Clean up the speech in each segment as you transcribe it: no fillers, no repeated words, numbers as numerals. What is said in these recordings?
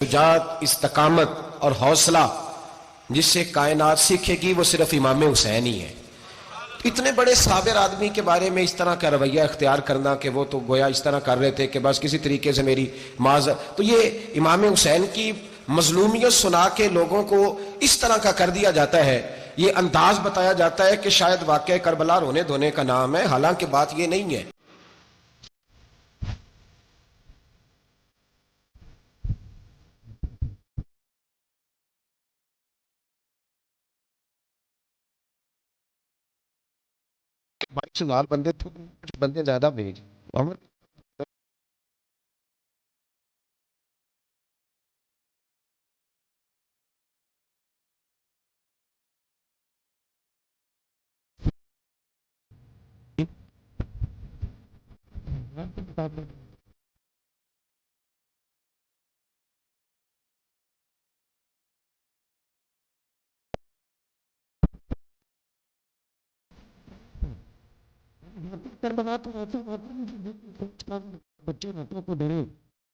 शुजाअत, इस्तकामत और हौसला जिससे कायनात सीखेगी वो सिर्फ इमाम हुसैन ही है। इतने बड़े साबिर आदमी के बारे में इस तरह का रवैया इख्तियार करना कि वो तो गोया इस तरह कर रहे थे कि बस किसी तरीके से मेरी माज़, तो ये इमाम हुसैन की मजलूमियत सुना के लोगों को इस तरह का कर दिया जाता है। ये अंदाज बताया जाता है कि शायद वाकई करबला रोने धोने का नाम है, हालांकि बात ये नहीं है। बाईस हजार बंदे थे, कुछ बंदे ज्यादा भेज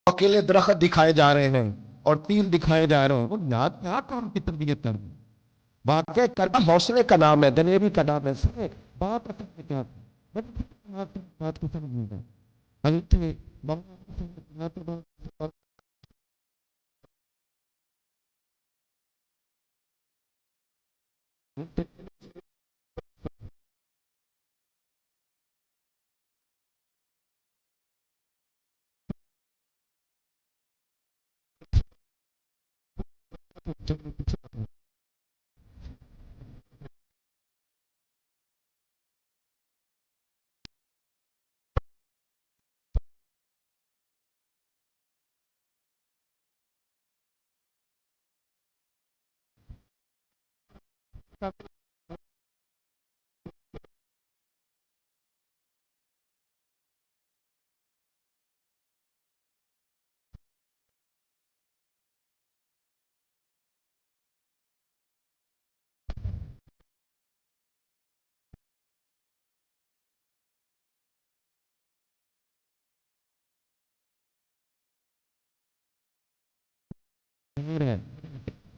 अकेले दरख्त दिखाए जा रहे हैं और तीर दिखाए जा रहे हैं, वो क्या काम की तरबियत कर रहे हैं। वाकई करबला हौसले का नाम है, दलेरी का नाम है। बात असल में क्या बात को समझ नहीं है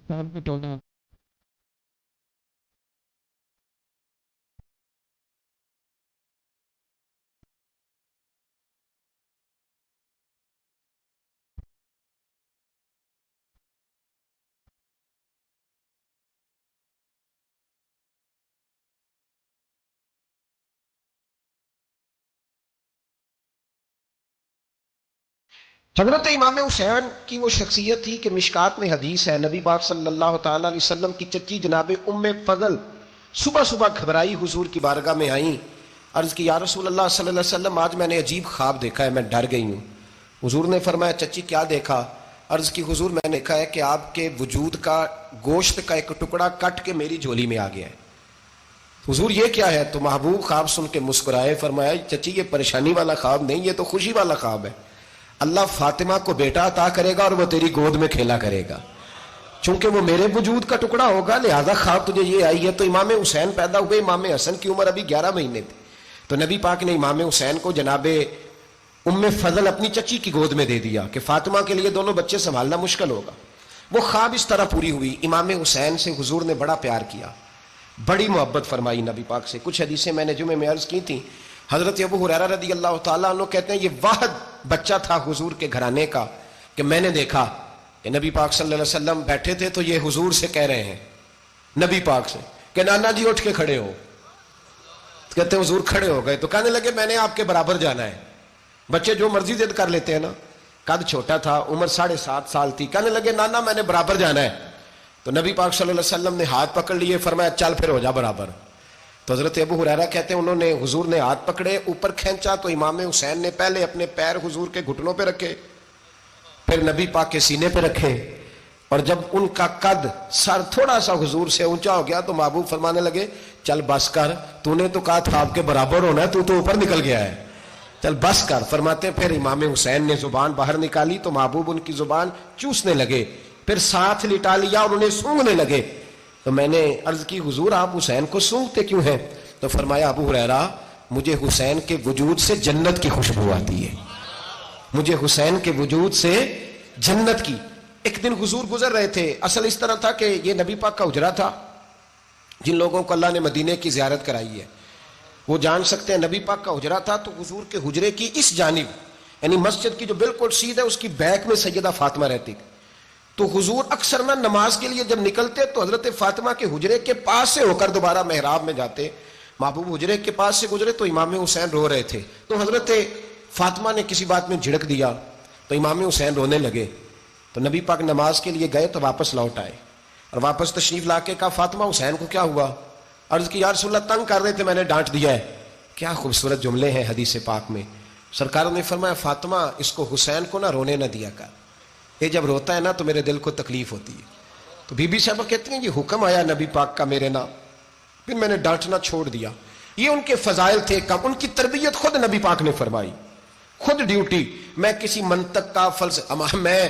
सामने टोलना। हजरत इमाम हुसैन की वो शख्सियत थी कि मिशकात में हदीस है, नबी पाक सल्लल्लाहु ताला अलैहि वसल्लम की चच्ची जनाब उम्मे फजल सुबह सुबह घबराई हुजूर की बारगाह में आई। अर्ज की, या रसूल अल्लाह सल्लल्लाहु अलैहि वसल्लम, आज मैंने अजीब ख्वाब देखा है, मैं डर गई हूँ। हुजूर ने फरमाया, चच्ची क्या देखा? अर्ज की, हुजूर मैंने देखा है कि आपके वजूद का गोश्त का एक टुकड़ा कट के मेरी झोली में आ गया है। हुजूर ये क्या है? तो महबूब ख्वाब सुन के मुस्कुराए, फरमाया, चच्ची ये परेशानी वाला ख्वाब नहीं, ये तो खुशी वाला ख्वाब है। अल्लाह फातिमा को बेटा अता करेगा और वो तेरी गोद में खेला करेगा। चूंकि वो मेरे वजूद का टुकड़ा होगा, लिहाजा ख्वाब तुझे ये आई है। तो इमाम हुसैन पैदा हुए, इमाम हसन की उम्र अभी 11 महीने थी। तो नबी पाक ने इमाम हुसैन को जनाबे उम्मे फजल अपनी चच्ची की गोद में दे दिया कि फातिमा के लिए दोनों बच्चे संभालना मुश्किल होगा। वो ख्वाब इस तरह पूरी हुई। इमाम हुसैन से हुजूर ने बड़ा प्यार किया, बड़ी मोहब्बत फरमाई नबी पाक से। कुछ हदीसें मैंने जुमे में अर्ज की थी। हजरत अबू हुरैरा रदी अल्लाह तआला अन्हु कहते हैं, ये वाहद बच्चा था हुजूर के घराने का कि मैंने देखा कि नबी पाक सल्लल्लाहु अलैहि वसल्लम बैठे थे तो ये हुजूर से कह रहे हैं, नबी पाक से, कि नाना जी उठ के खड़े हो। तो कहते हैं हुजूर खड़े हो गए। तो कहने लगे, मैंने आपके बराबर जाना है। बच्चे जो मर्जी जिद कर लेते हैं ना। कद छोटा था, उम्र 7.5 साल थी। कहने लगे, नाना मैंने बराबर जाना है। तो नबी पाक सल्लल्लाहु अलैहि वसल्लम ने हाथ पकड़ लिए, फरमाया, चल फिर हो जा बराबर। तो हजरत अबू हुरैरा कहते हैं, उन्होंने हुजूर ने हाथ पकड़े, ऊपर खींचा तो इमाम हुसैन ने पहले अपने पैर हुजूर के घुटनों पे रखे, फिर नबी पाक के सीने पे रखे, और जब उनका कद सर थोड़ा सा हुजूर से ऊंचा हो गया तो महबूब फरमाने लगे, चल बस कर, तूने तो कहा था आपके बराबर होना है, तू तो ऊपर निकल गया है, चल बस कर। फरमाते फिर इमाम हुसैन ने जुबान बाहर निकाली तो महबूब उनकी जुबान चूसने लगे, फिर साथ लिटा लिया और उन्हें सूंघने लगे। तो मैंने अर्ज की, हुजूर आप हुसैन को सूंघते क्यों हैं? तो फरमाया, अबू हुरैरा, मुझे हुसैन के वजूद से जन्नत की खुशबू आती है, मुझे हुसैन के वजूद से जन्नत की एक दिन हुजूर गुजर रहे थे। असल इस तरह था कि ये नबी पाक का हुजरा था। जिन लोगों को अल्लाह ने मदीने की ज़ियारत कराई है वो जान सकते हैं, नबी पाक का हुजरा था। तो हुजूर के हुजरे की इस जानिब, यानी मस्जिद की जो बिल्कुल सीध है उसकी बैक में सैयदा फातिमा रहती थी। तो हुजूर अक्सर ना नमाज के लिए जब निकलते तो हजरत फातिमा के हुजरे के पास से होकर दोबारा मेहराब में जाते। महबूब हुजरे के पास से गुजरे तो इमाम हुसैन रो रहे थे। तो हजरत फातिमा ने किसी बात में झिड़क दिया तो इमाम हुसैन रोने लगे। तो नबी पाक नमाज के लिए गए तो वापस लौट आए और वापस तशरीफ लाके कहा, फातिमा हुसैन को क्या हुआ? अर्ज की, या रसूलल्लाह तंग कर रहे थे, मैंने डांट दिया है। क्या खूबसूरत जुमले हैं हदीस पाक में। सरकारों ने फरमाया, फातिमा इसको हुसैन को ना रोने ना दिया कर, ये जब रोता है ना तो मेरे दिल को तकलीफ होती है। तो बीबी साहबा कहती हैं ये हुक्म आया नबी पाक का मेरे ना, फिर मैंने डांटना छोड़ दिया। ये उनके फजाइल थे कम, उनकी तरबियत खुद नबी पाक ने फरमाई, खुद ड्यूटी। मैं किसी मंतक का मैं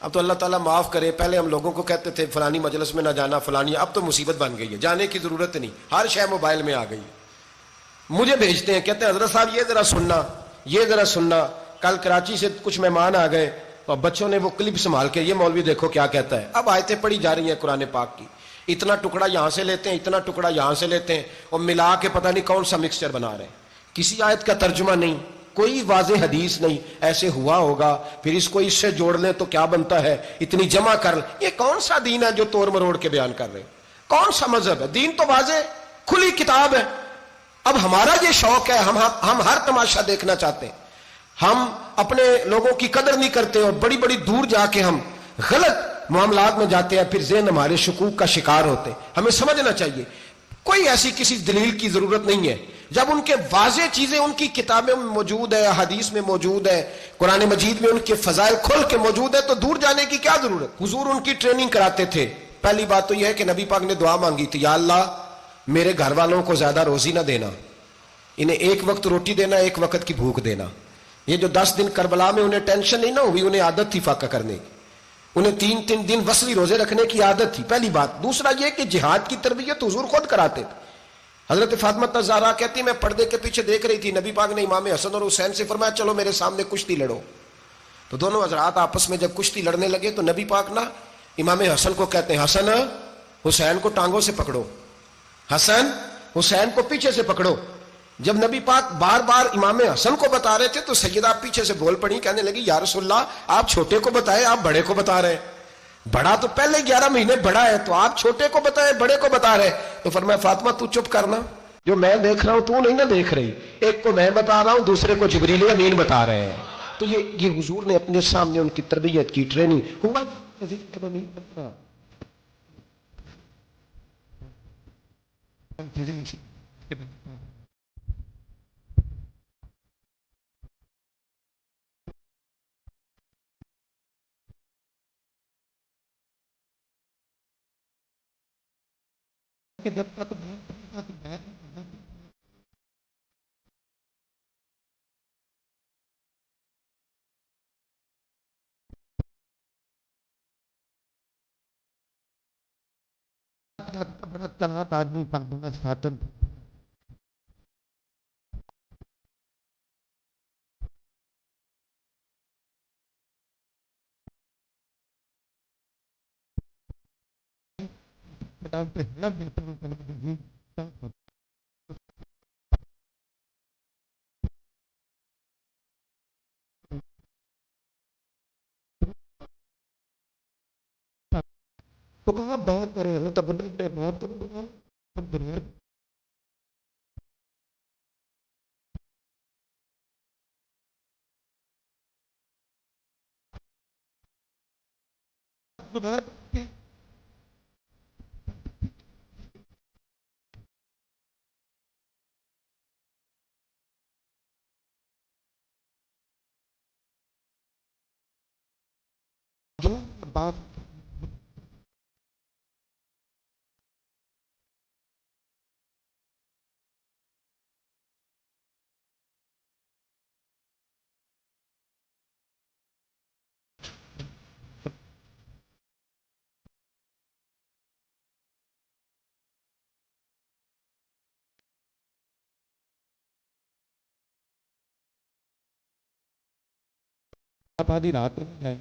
अब तो अल्लाह ताला माफ करे, पहले हम लोगों को कहते थे फलानी मजलिस में ना जाना फलानी, अब तो मुसीबत बन गई है, जाने की जरूरत नहीं, हर शय मोबाइल में आ गई। मुझे भेजते हैं, कहते हैं हजरत साहब ये जरा सुनना, ये जरा सुनना। कल कराची से कुछ मेहमान आ गए और बच्चों ने वो क्लिप संभाल के, ये मौलवी देखो क्या कहता है। अब आयतें पढ़ी जा रही हैं कुरान पाक की, इतना टुकड़ा यहां से लेते हैं, इतना टुकड़ा यहां से लेते हैं और मिला के पता नहीं कौन सा मिक्सचर बना रहे हैं। किसी आयत का तर्जुमा नहीं, कोई वाजे हदीस नहीं, ऐसे हुआ होगा फिर इसको इससे जोड़ लें तो क्या बनता है, इतनी जमा कर लें। ये कौन सा दीन है जो तोड़ मरोड़ के बयान कर रहे हैं? कौन सा मजहब है? दीन तो वाजे खुली किताब है। अब हमारा ये शौक है, हम हर तमाशा देखना चाहते हैं, हम अपने लोगों की कदर नहीं करते और बड़ी बड़ी दूर जाके हम गलत मामलात में जाते हैं, फिर ज़हन हमारे शकूक का शिकार होते हैं। हमें समझना चाहिए कोई ऐसी किसी दलील की जरूरत नहीं है। जब उनके वाजे चीजें उनकी किताबें में मौजूद है, हदीस में मौजूद है, कुरान मजीद में उनके फजाइल खुल के मौजूद है, तो दूर जाने की क्या जरूरत। हुजूर उनकी ट्रेनिंग कराते थे। पहली बात तो यह है कि नबी पाक ने दुआ मांगी थी, या अल्लाह मेरे घर वालों को ज्यादा रोजी ना देना, इन्हें एक वक्त रोटी देना, एक वक्त की भूख देना। ये जो 10 दिन करबला में उन्हें टेंशन नहीं ना हुई, उन्हें आदत थी फाका करने की, उन्हें 3-3 दिन वसली रोजे रखने की आदत थी, पहली बात। दूसरा यह कि जिहाद की तरबियत हुजूर खुद कराते थे। हजरत फातिमा ज़हरा कहती, मैं पर्दे के पीछे देख रही थी, नबी पाक ने इमाम हसन और हुसैन से फरमाया चलो मेरे सामने कुश्ती लड़ो। तो दोनों हजरात आपस में जब कुश्ती लड़ने लगे तो नबी पाक ना इमाम हसन को कहते हैं, हसन हुसैन को टांगों से पकड़ो, हसन हुसैन को पीछे से पकड़ो। जब नबी पाक बार बार इमाम हसन को बता रहे थे तो सैयदा पीछे से बोल पड़ी, कहने लगी, या रसूलल्लाह आप छोटे को बताए, आप बड़े को बता रहे। बड़ा तो पहले 11 महीने बड़ा है, तो आप छोटे को बताए, बड़े को बता रहे। तो फरमाया, फातिमा तू चुप करना, जो मैं देख रहा हूं तू नहीं ना देख रही, एक को मैं बता रहा हूं, दूसरे को जिब्रील अमीन बता रहे हैं। तो ये हुजूर ने अपने सामने उनकी तरबियत की, ट्रेनिंग हुआ। जब तक बड़ा तनाव आदमी साधन तो कहा बहुत करे तब बहुत बात आप आधी रात में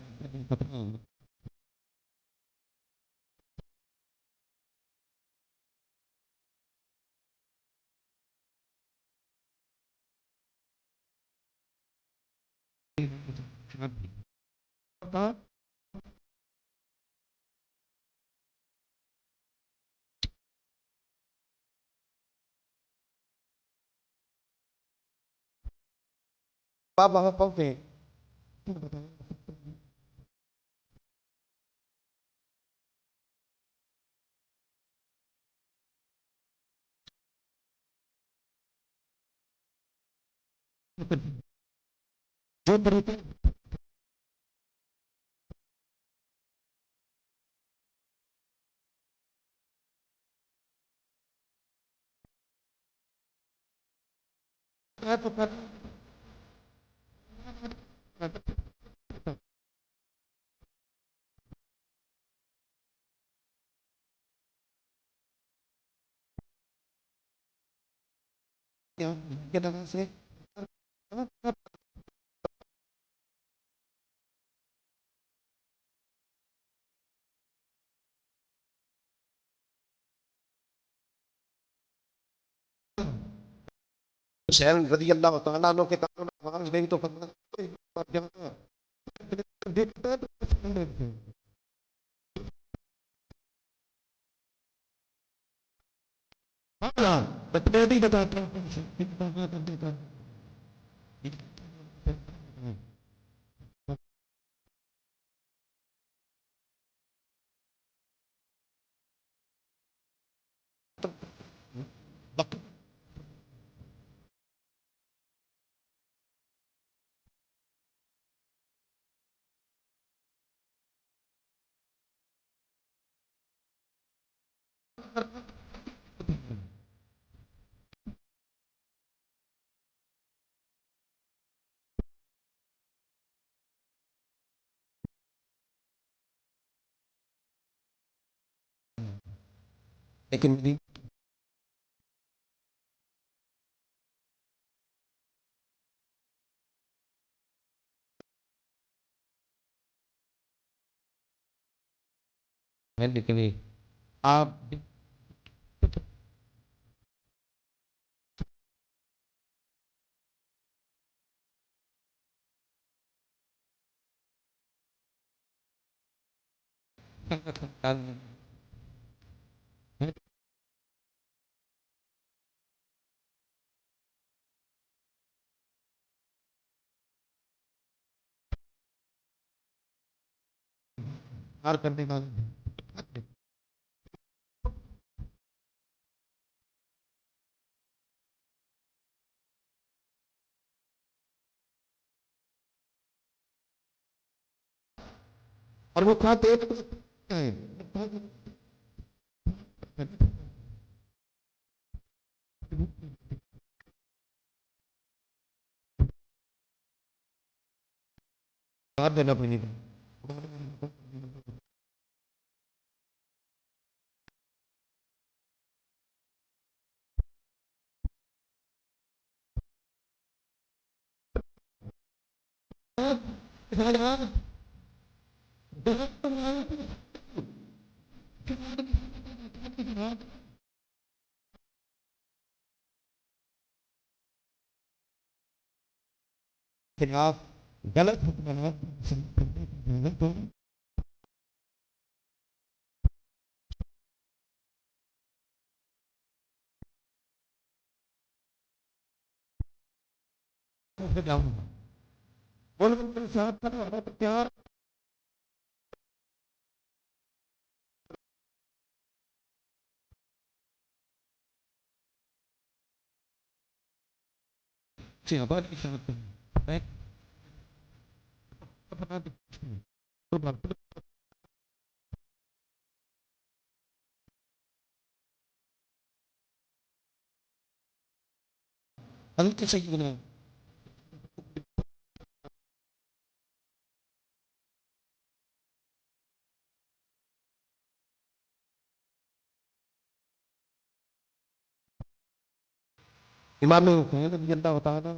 Papa, Papa, kita sih. Hussain रजी अल्लाह तआला अन्हु के कारण आवाज गई तो बच्चे भी बताता लेकिन मेरी मैं लेकिन आप हार करने का और वो खाते मार देना पड़ेगा खिलाफ गलत बोल साथ प्यार से आबाद की चाहते हैं हल्के से बना इमाम हुसैन जिंदा होता है ना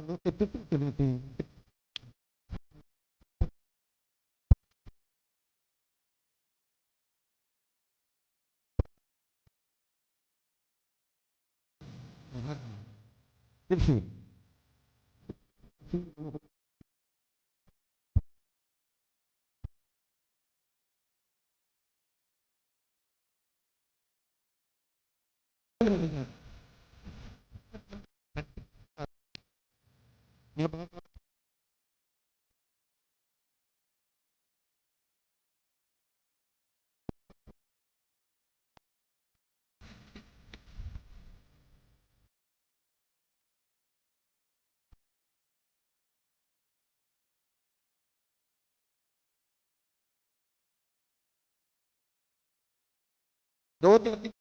दो दिन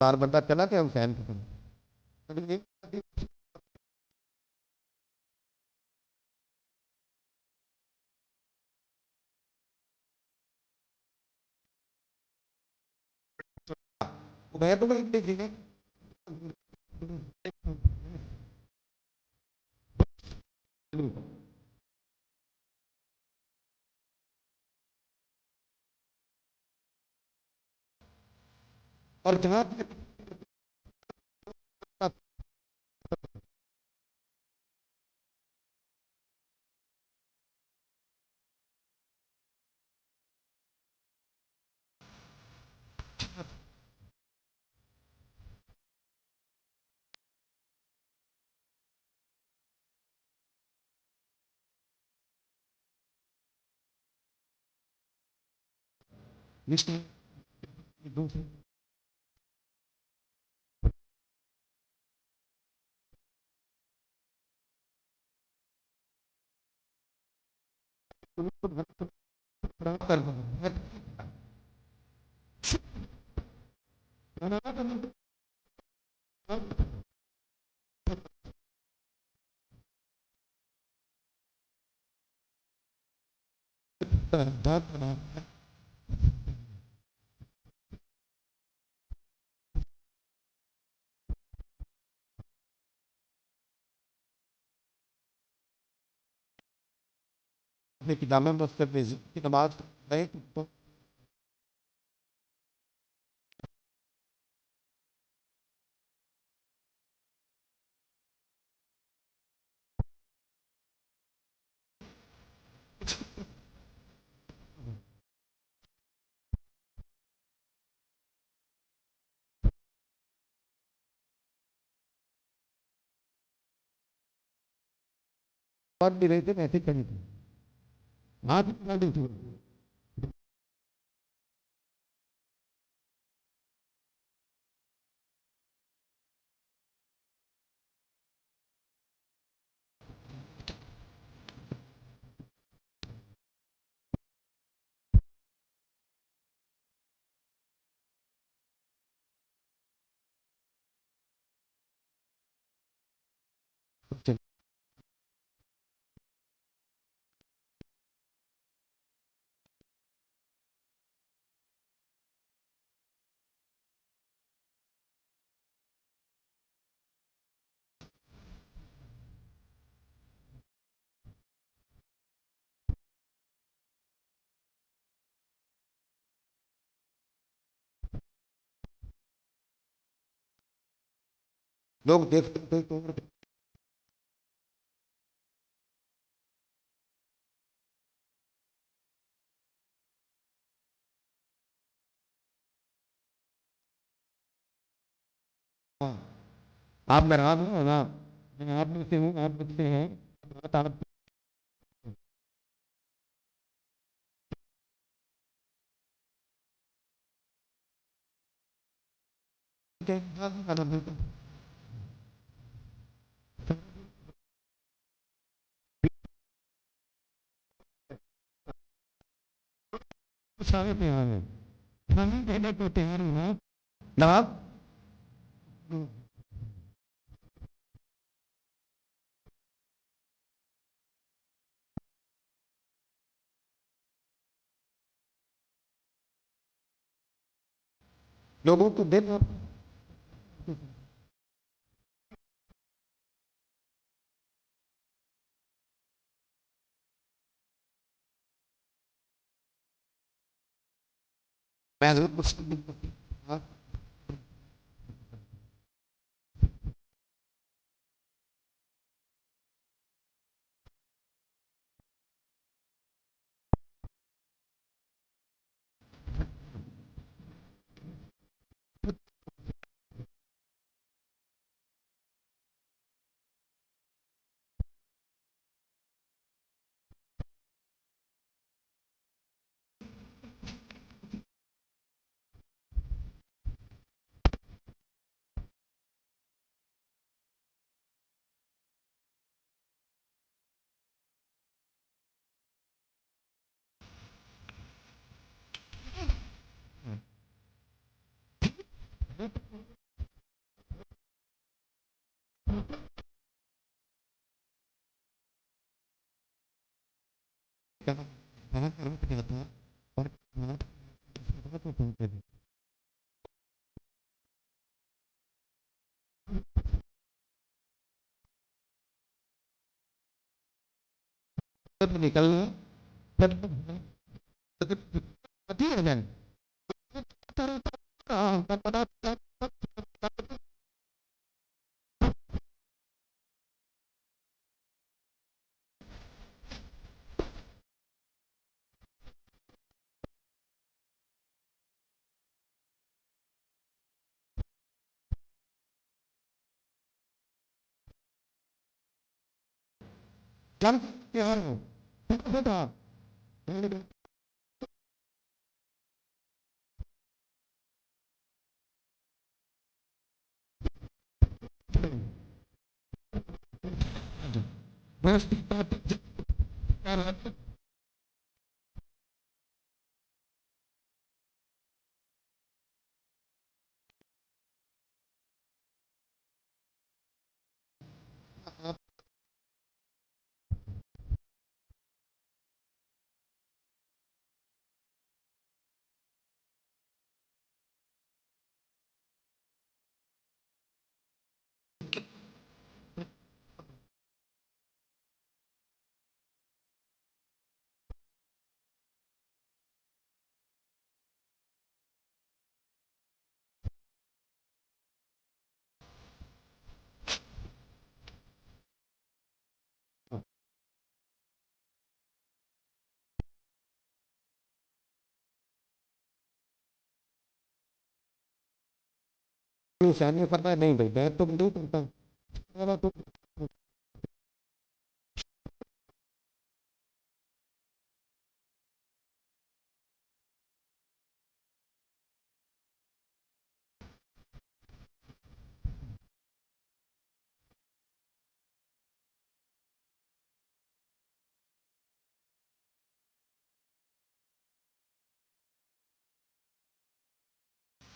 बार बंदा चला गया हुसैन के पास। मैं तो नहीं देखी और जहाँ जिसने दूसरी कर अपनी किताबें में उससे की नमाज नहीं तो पढ़ भी रहे थे वैसे करी थी हाथ नहीं थी लोग देखते थे तो हाँ, आप नाराज हो ना मैं आप में से हूँ आप मुझसे हैं आप सारे तैयार हैं सभी कहने को तैयार हुआ नवाब लोगों को दिन मैं जरूर निकल है क्या बेटा बस निशानी पता है नहीं भाई मैं तो नहीं करता तो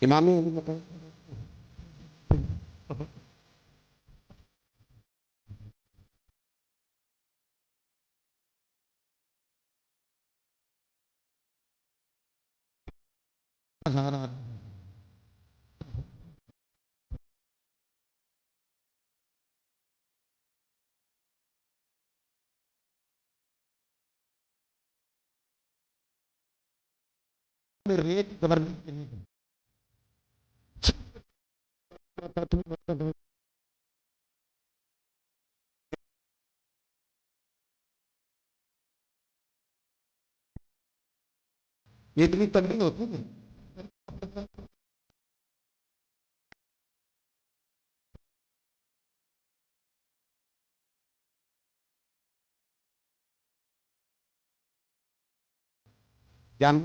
इमामी रेट जबरदस्त ये इतनी तगड़ी होती है जान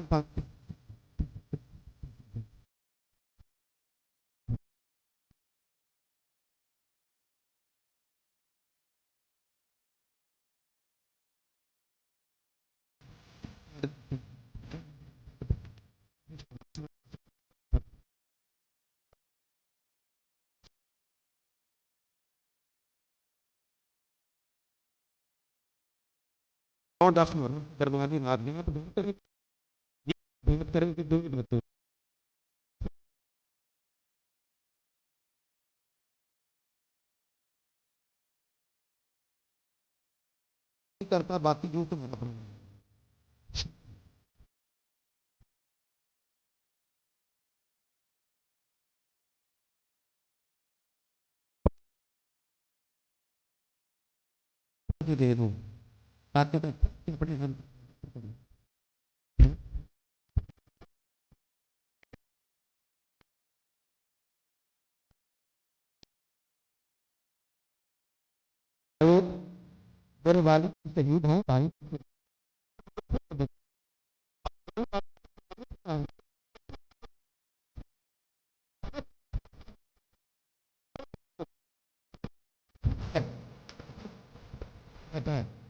कौन दस करवानी आदमी में तो तरह की दो करता बाकी जो तो दे दूं बात करते तो मेरे वालिद शहीद हैं भाई कहता है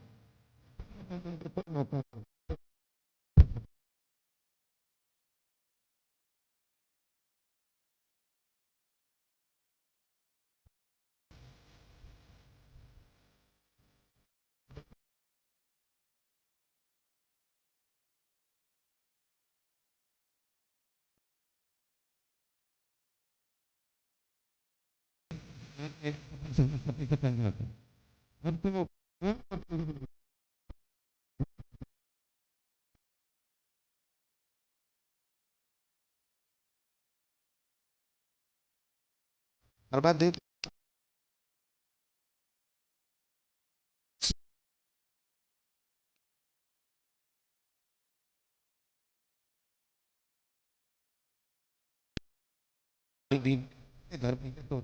अब तो हर बात देख दिन घर पे तो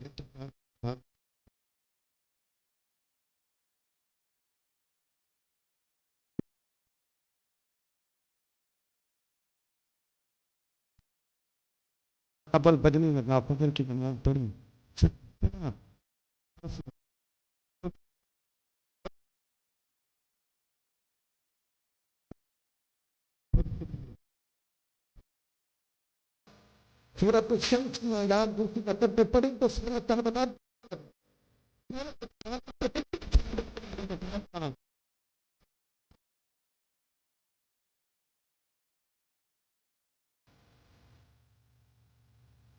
अब बदलने लगा फसल की बना थोड़ी सूरत शम्स याद दूसरी कतर पे पड़ी तो सूरत तन बना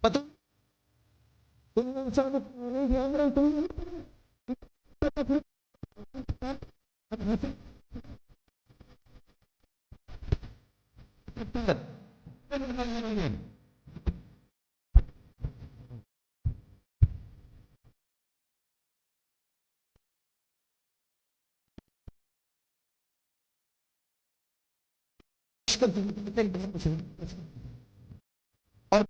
पता तुम सब ध्यान रखो और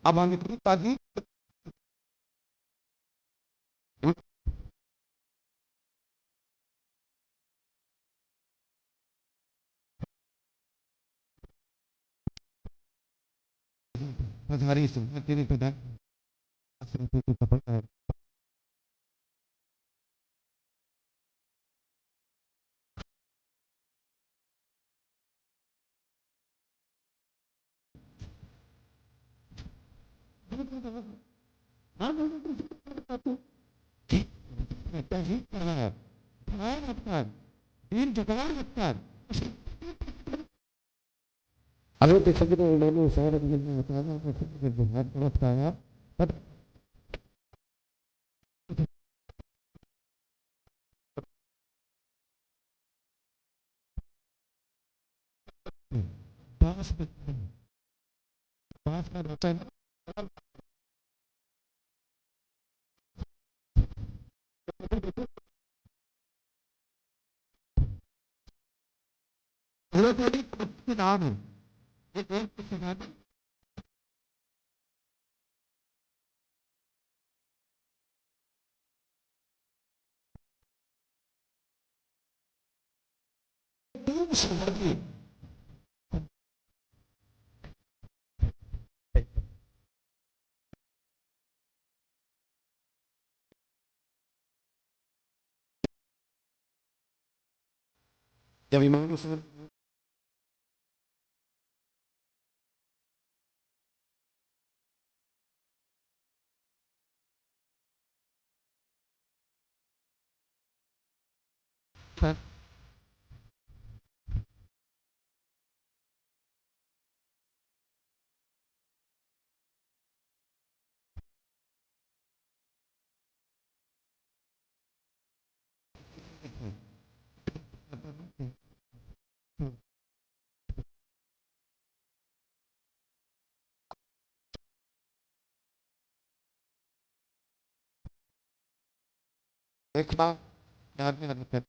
अब हम इतनी ताजी हमारी सुनते नहीं पता अगर तो सभी लोग शहर में बताया पर पास पास का रहता है नाम है जब इमाम एक बार याद में रखते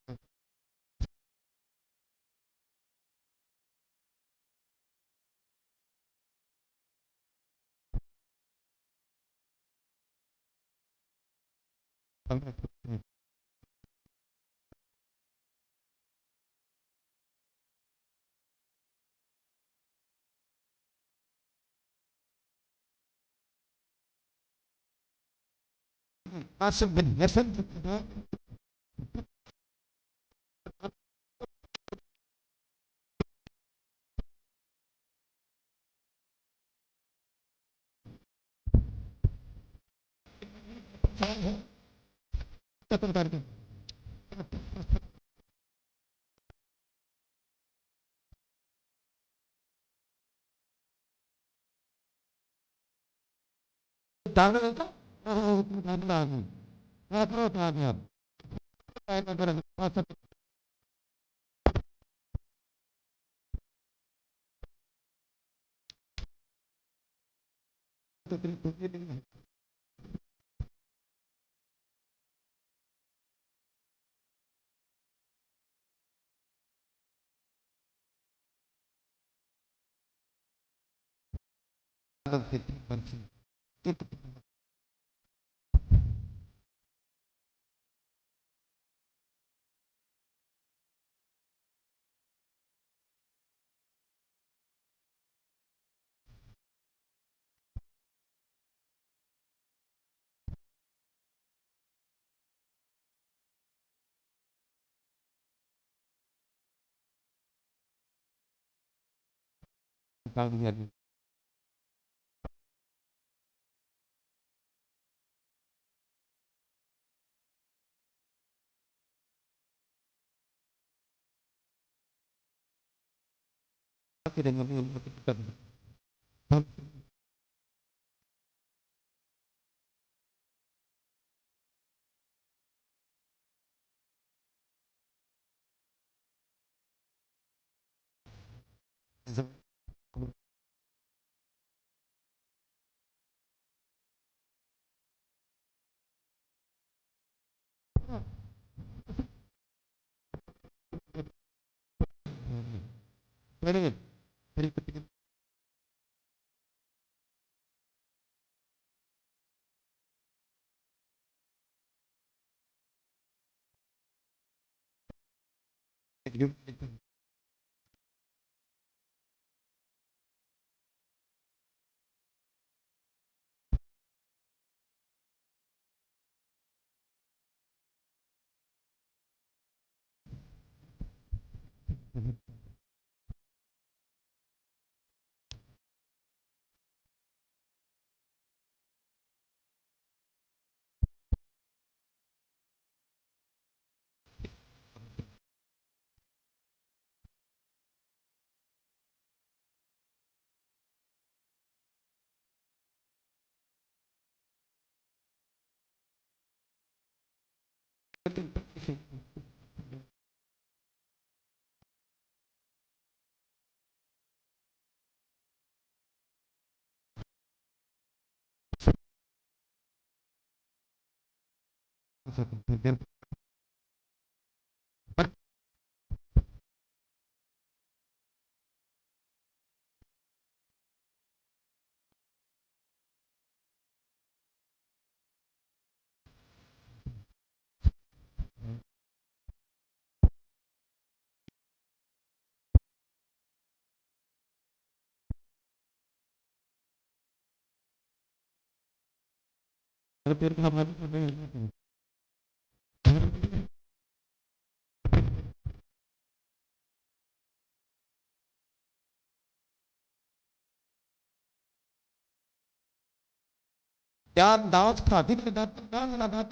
आसिफ बिन Hasan Ja, daos khati pe da na da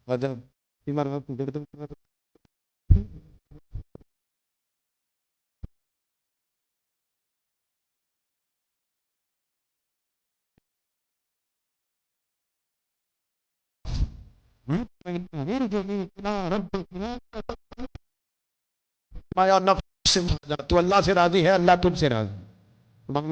Ada timar माया नफ्स तू अल्लाह से राजी है, अल्लाह तुझसे राजी। Bang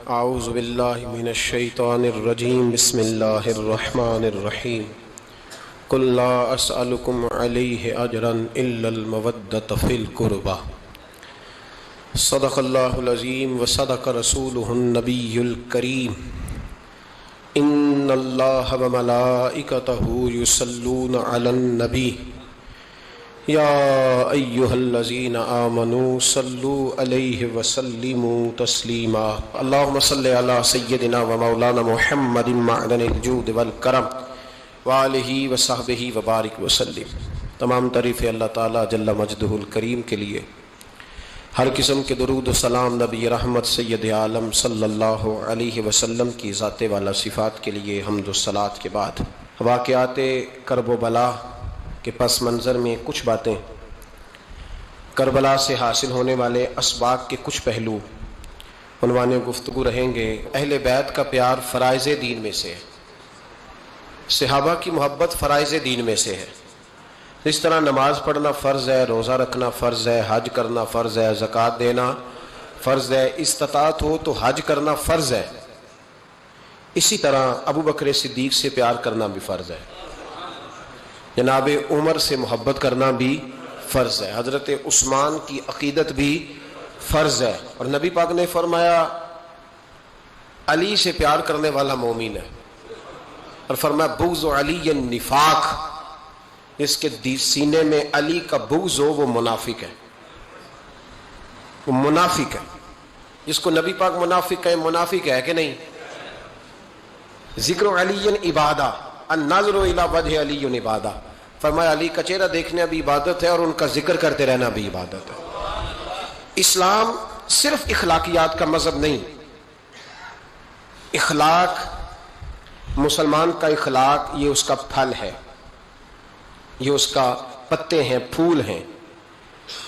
आऊज़ु बिल्लाहि मिनश शैतानिर रजीम बिस्मिल्लाहिर रहीम कुल ला अस्अलुकुम अलैहि अजरन इल्लल मवद्दत फिल कुर्बा सदक़ल्लाहुल अज़ीम व सदक़ रसूलुहुन नबियुल करीम इन्नल्लाह व मलाइकतहु युसल्लूना अलन नबी या अय्युहल्लज़ीना आमनू सल्लू अलैहि व सल्लिमू तस्लीमा अल्लाहुम्मा सल्लि अला सय्यदिना व मौलाना मुहम्मदिन मअदनिल जूद वल करम व आलिहि व सहबिहि व बारिक व सल्लिम। तमाम तारीफ़ें अल्लाह ताला जल्ला मजदुहुल करीम के लिए। हर किस्म के दुरूद सलाम नबी रहमत सय्यद आलम सल्लल्लाहु अलैहि वसल्लम की ज़ाते वाला सिफ़ात के लिए हम्द व सलात के बाद वाक़याते करब बला के पस मंज़र में कुछ बातें, करबला से हासिल होने वाले असबाब के कुछ पहलू उन्वाने गुफ्तगू रहेंगे। अहले बैत का प्यार फ़राइज़े दीन में से है, सहाबा की मोहब्बत फ़राइज़े दीन में से है। इस तरह नमाज पढ़ना फ़र्ज़ है, रोज़ा रखना फ़र्ज़ है, हज करना फ़र्ज़ है, ज़कात देना फ़र्ज़ है, इस्तिताअत हो तो हज करना फ़र्ज़ है। इसी तरह अबू बकर सिद्दीक से प्यार करना भी फ़र्ज़ है, जनाब उमर से मोहब्बत करना भी फ़र्ज़ है, हज़रत उस्मान की अक़ीदत भी फ़र्ज़ है। और नबी पाक ने फरमाया अली से प्यार करने वाला मोमिन है, और फरमाया बुग़्ज़ अली निफाक, जिसके सीने में अली का बुग़्ज़ हो वो मुनाफिक है, वो मुनाफिक है। जिसको नबी पाक मुनाफिक है, मुनाफिक है कि नहीं? ज़िक्र अली इबादा, अन्नाज़्रु इला वजह अली इबादा। फरमाया अली का चेहरा देखना भी इबादत है और उनका जिक्र करते रहना भी इबादत है। इस्लाम सिर्फ इखलाकियात का मजहब नहीं, इखलाक, मुसलमान का इखलाक ये उसका फल है, ये उसका पत्ते हैं, फूल हैं।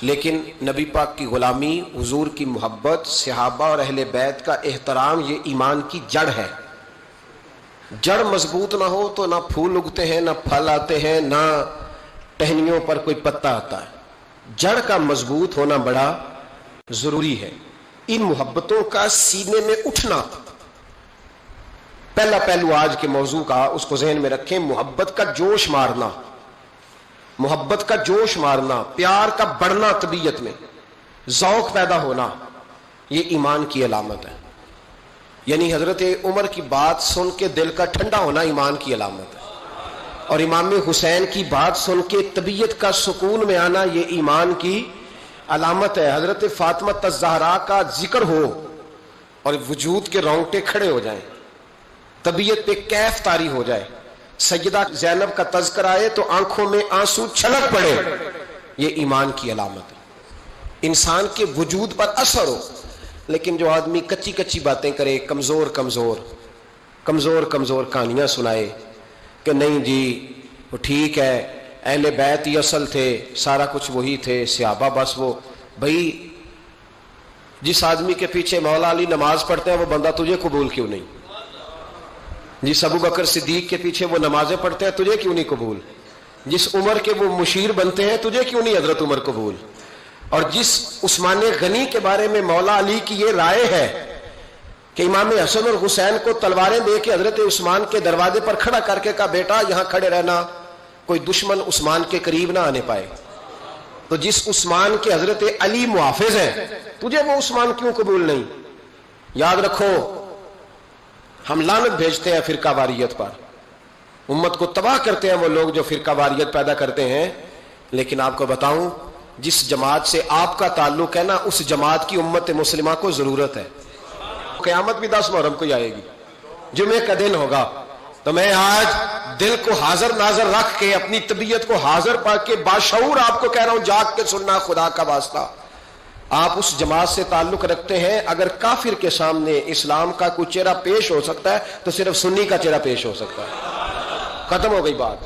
लेकिन नबी पाक की गुलामी, हुजूर की मोहब्बत, सहाबा और अहले बैत का एहतराम ये ईमान की जड़ है। जड़ मजबूत ना हो तो ना फूल उगते हैं, ना फल आते हैं, ना टहनियों पर कोई पत्ता आता है। जड़ का मजबूत होना बड़ा जरूरी है। इन मोहब्बतों का सीने में उठना, पहला पहलू आज के मौजू का उसको जहन में रखें। मोहब्बत का जोश मारना, मोहब्बत का जोश मारना, प्यार का बढ़ना, तबीयत में ज़ौक़ पैदा होना, यह ईमान की अलामत है। यानी हजरत उमर की बात सुन के दिल का ठंडा होना ईमान की अलामत है, और इमाम हुसैन की बात सुन के तबीयत का सुकून में आना यह ईमान की अलामत है। हजरत फातिमा ज़हरा का जिक्र हो और वजूद के रोंगटे खड़े हो जाएं, तबीयत पे कैफ तारी हो जाए, सैयदा ज़ैनब का तज़किरा आए तो आंखों में आंसू छलक पड़े, ये ईमान की अलामत है। इंसान के वजूद पर असर हो। लेकिन जो आदमी कच्ची कच्ची बातें करे, कमज़ोर कमज़ोर कमज़ोर कमज़ोर कहानियाँ सुनाए कि नहीं जी वो ठीक है, अहले बैत ही असल थे, सारा कुछ वही थे, सहाबा बस वो। भाई जिस आदमी के पीछे मौला अली नमाज पढ़ते हैं वो बंदा तुझे कबूल क्यों नहीं? जिस अबू बकर सिद्दीक के पीछे वो नमाजें पढ़ते हैं तुझे क्यों नहीं कबूल? जिस उमर के वो मुशीर बनते हैं तुझे क्यों नहीं हजरत उमर कबूल? और जिस उस्मान गनी के बारे में मौला अली की ये राय है कि इमाम हसन और हुसैन को तलवारें दे के हजरत उस्मान के दरवाजे पर खड़ा करके कहा बेटा यहां खड़े रहना, कोई दुश्मन उस्मान के करीब ना आने पाए। तो जिस उस्मान के हजरत अली मुहाफिज है तुझे वो उस्मान क्यों कबूल नहीं? याद रखो, हम लानत भेजते हैं फिरका वारियत पर, उम्मत को तबाह करते हैं वो लोग जो फिरका वारियत पैदा करते हैं। लेकिन आपको बताऊं, जिस जमात से आपका ताल्लुक है ना, उस जमात की उम्मत मुस्लिमा को जरूरत है। क़यामत भी 10 मुहर्रम को ही आएगी, जुमे का दिन होगा। तो मैं आज दिल को हाजिर नाजर रख के, अपनी तबीयत को हाजिर पा के बाशऊर आपको कह रहा हूं, जाग के सुनना, खुदा का वास्ता। आप उस जमात से ताल्लुक रखते हैं, अगर काफिर के सामने इस्लाम का कोई चेहरा पेश हो सकता है तो सिर्फ सुन्नी का चेहरा पेश हो सकता है। खत्म हो गई बात।